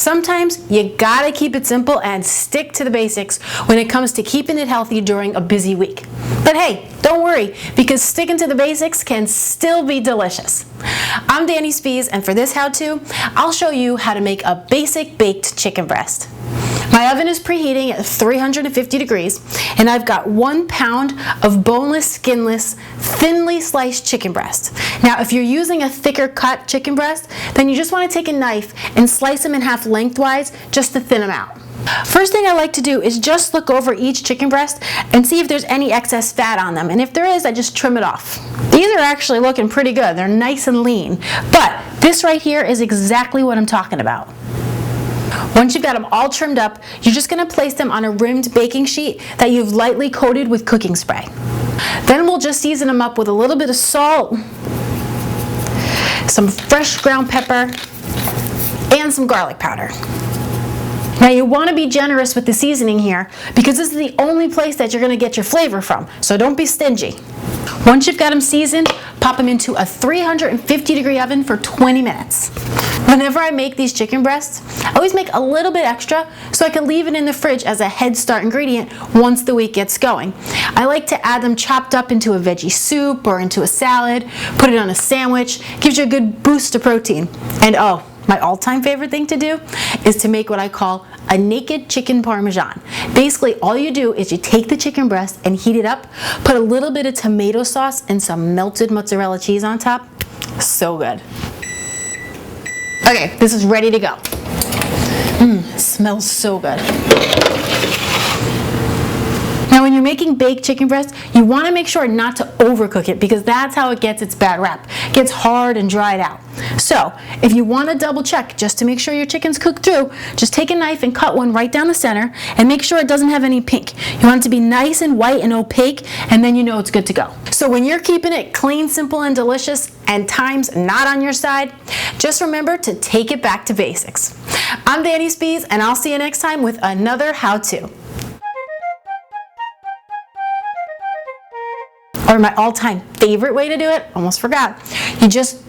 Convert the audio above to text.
Sometimes you gotta keep it simple and stick to the basics when it comes to keeping it healthy during a busy week. But hey, don't worry, because sticking to the basics can still be delicious. I'm Dani Spies, and for this how-to, I'll show you how to make a basic baked chicken breast. My oven is preheating at 350 degrees, and I've got 1 pound of boneless, skinless, thinly sliced chicken breast. Now, if you're using a thicker cut chicken breast, then you just want to take a knife and slice them in half lengthwise just to thin them out. First thing I like to do is just look over each chicken breast and see if there's any excess fat on them, and if there is, I just trim it off. These are actually looking pretty good. They're nice and lean, but this right here is exactly what I'm talking about. Once you've got them all trimmed up, you're just going to place them on a rimmed baking sheet that you've lightly coated with cooking spray. Then we'll just season them up with a little bit of salt, some fresh ground pepper, and some garlic powder. Now you want to be generous with the seasoning here because this is the only place that you're going to get your flavor from, so don't be stingy. Once you've got them seasoned, pop them into a 350 degree oven for 20 minutes. Whenever I make these chicken breasts, I always make a little bit extra so I can leave it in the fridge as a head start ingredient once the week gets going. I like to add them chopped up into a veggie soup or into a salad, put it on a sandwich, gives you a good boost of protein. And oh, my all-time favorite thing to do is to make what I call a naked chicken parmesan. Basically, all you do is you take the chicken breast and heat it up, put a little bit of tomato sauce and some melted mozzarella cheese on top. So good. Okay, this is ready to go. It smells so good. Now when you're making baked chicken breast, you want to make sure not to overcook it because that's how it gets its bad rap. It gets hard and dried out. So if you want to double check just to make sure your chicken's cooked through, just take a knife and cut one right down the center and make sure it doesn't have any pink. You want it to be nice and white and opaque, and then you know it's good to go. So when you're keeping it clean, simple, and delicious, and time's not on your side, just remember to take it back to basics. I'm Dani Spies, and I'll see you next time with another how-to. Or my all-time favorite way to do it, almost forgot. You just